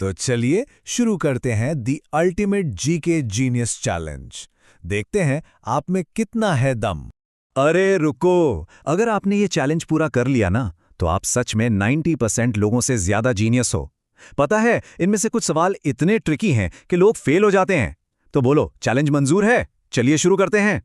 तो चलिए शुरू करते हैं the ultimate GK genius challenge. देखते हैं आप में कितना है दम। अरे रुको, अगर आपने ये चैलेंज पूरा कर लिया ना, तो आप सच में 90% लोगों से ज्यादा जीनियस हो। पता है, इनमें से कुछ सवाल इतने ट्रिकी हैं कि लोग फेल हो जाते हैं। तो बोलो, चैलेंज मंजूर है? चलिए शुरू करते हैं।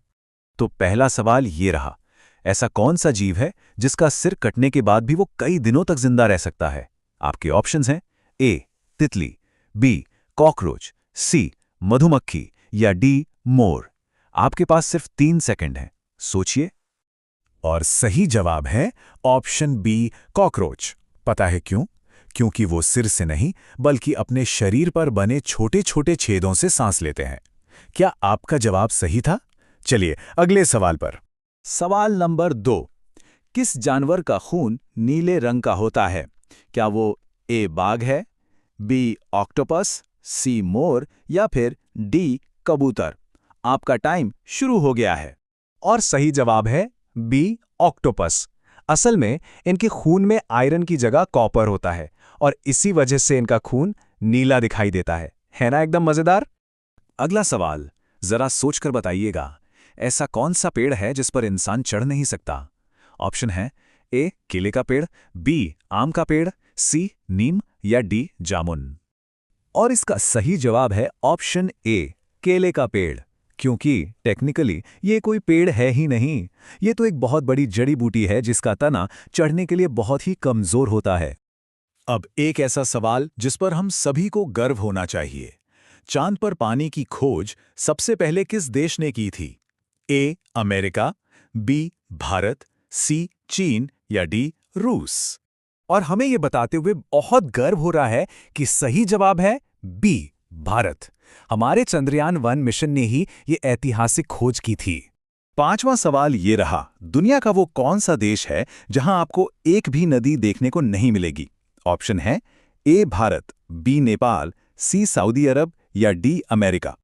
तो पहला सवाल ये रहा, ऐसा कौन सा जीव है जिसका सिर कटने के बाद भी वो कई दिनों तक जिंदा रह सकता है? आपके ऑप्शंस हैं ए तितली, बी कॉकरोच, सी मधुमक्खी या डी मोर। आपके पास सिर्फ 3 सेकंड हैं, सोचिए। और सही जवाब है ऑप्शन बी कॉकरोच। पता है क्यों? क्योंकि वो सिर से नहीं बल्कि अपने शरीर पर बने छोटे छोटे छेदों से सांस लेते हैं। क्या आपका जवाब सही था? चलिए अगले सवाल पर। सवाल नंबर 2, किस जानवर का खून नीले रंग का होता है? क्या वो ए बाघ है, बी ऑक्टोपस, सी मोर या फिर डी कबूतर? आपका टाइम शुरू हो गया है। और सही जवाब है बी ऑक्टोपस। असल में इनके खून में आयरन की जगह कॉपर होता है और इसी वजह से इनका खून नीला दिखाई देता है ना? एकदम मजेदार। अगला सवाल, जरा सोचकर बताइएगा, ऐसा कौन सा पेड़ है जिस पर इंसान चढ़ नहीं सकता? ऑप्शन है ए केले का पेड़, बी आम का पेड़, सी नीम या डी जामुन। और इसका सही जवाब है ऑप्शन ए केले का पेड़। क्योंकि टेक्निकली ये कोई पेड़ है ही नहीं, ये तो एक बहुत बड़ी जड़ी बूटी है जिसका तना चढ़ने के लिए बहुत ही कमजोर होता है। अब एक ऐसा सवाल जिस पर हम सभी को गर्व होना चाहिए। चांद पर पानी की खोज सबसे पहले किस देश ने की थी? ए अमेरिका, बी भारत, सी चीन या डी रूस? और हमें ये बताते हुए बहुत गर्व हो रहा है कि सही जवाब है बी भारत। हमारे चंद्रयान-1 मिशन ने ही ये ऐतिहासिक खोज की थी। पांचवा सवाल ये रहा, दुनिया का वो कौन सा देश है जहां आपको एक भी नदी देखने को नहीं मिलेगी? ऑप्शन है A Bharat, B Nepal, C सऊदी अरब या डी अमेरिका।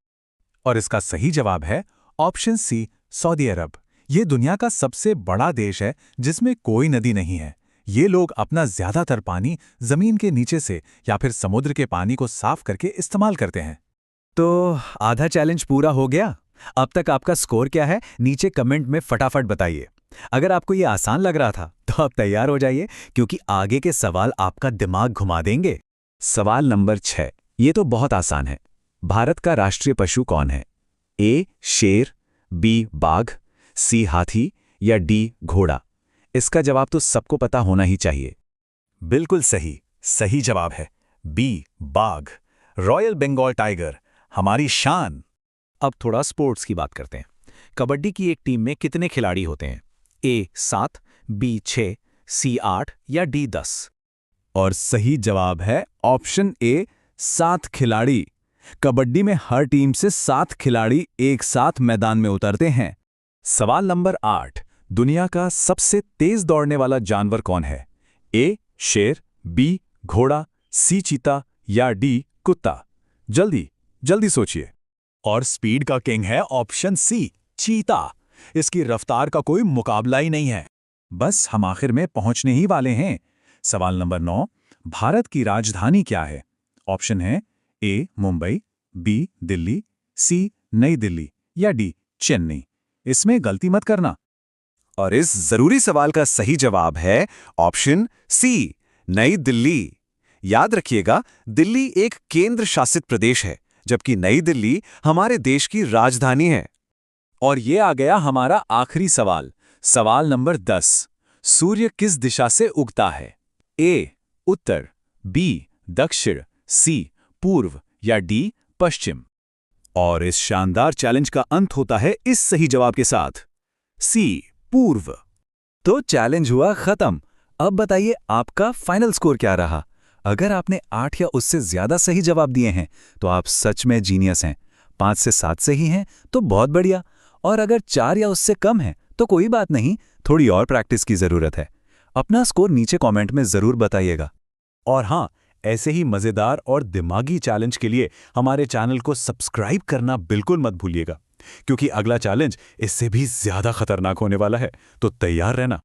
और इसका सही जवाब है ऑप्शन सी सऊदी अरब। ये दुनिया का सबसे बड़ा देश है जिसमें कोई नदी नहीं है। ये लोग अपना ज्यादातर पानी जमीन के नीचे से या फिर समुद्र के पानी को साफ करके इस्तेमाल करते हैं। तो आधा चैलेंज पूरा हो गया। अब तक आपका स्कोर क्या है, नीचे कमेंट में फटाफट बताइए। अगर आपको ये आसान लग रहा था तो आप तैयार हो जाइए, क्योंकि आगे के सवाल आपका दिमाग घुमा देंगे। सवाल नंबर 6, ये तो बहुत आसान है। भारत का राष्ट्रीय पशु कौन है? ए शेर, बी बाघ, सी हाथी या डी घोड़ा? इसका जवाब तो सबको पता होना ही चाहिए। बिल्कुल सही, सही जवाब है बी बाघ, रॉयल बंगाल टाइगर, हमारी शान। अब थोड़ा स्पोर्ट्स की बात करते हैं। कबड्डी की एक टीम में कितने खिलाड़ी होते हैं? ए 7, बी 6, सी 8 या डी 10? और सही जवाब है ऑप्शन ए 7 खिलाड़ी। कबड्डी में हर टीम से 7 खिलाड़ी एक साथ मैदान में उतरते हैं। सवाल नंबर 8, दुनिया का सबसे तेज दौड़ने वाला जानवर कौन है? ए शेर, बी घोड़ा, सी चीता या डी कुत्ता? जल्दी जल्दी सोचिए। और स्पीड का किंग है ऑप्शन सी चीता। इसकी रफ्तार का कोई मुकाबला ही नहीं है। बस हम आखिर में पहुंचने ही वाले हैं। सवाल नंबर 9, भारत की राजधानी क्या है? ऑप्शन है ए मुंबई, बी दिल्ली, सी नई दिल्ली या डी चेन्नई। इसमें गलती मत करना। और इस जरूरी सवाल का सही जवाब है ऑप्शन सी नई दिल्ली। याद रखिएगा, दिल्ली एक केंद्र शासित प्रदेश है, जबकि नई दिल्ली हमारे देश की राजधानी है। और ये आ गया हमारा आखिरी सवाल, सवाल नंबर 10। सूर्य किस दिशा से उगता है? ए उत्तर, बी दक्षिण, सी पूर्व या डी पश्चिम? और इस शानदार चैलेंज का अंत होता है इस सही जवाब के साथ, सी पूर्व। तो चैलेंज हुआ खत्म। अब बताइए आपका फाइनल स्कोर क्या रहा? अगर आपने 8 या उससे ज्यादा सही जवाब दिए हैं तो आप सच में जीनियस हैं। 5 से 7 सही हैं तो बहुत बढ़िया। और अगर 4 या उससे कम है तो कोई बात नहीं, थोड़ी और प्रैक्टिस की जरूरत है। अपना स्कोर नीचे कमेंट में जरूर बताइएगा। और हाँ, ऐसे ही मजेदार और दिमागी चैलेंज के लिए हमारे चैनल को सब्सक्राइब करना बिल्कुल मत भूलिएगा, क्योंकि अगला चैलेंज इससे भी ज्यादा खतरनाक होने वाला है। तो तैयार रहना।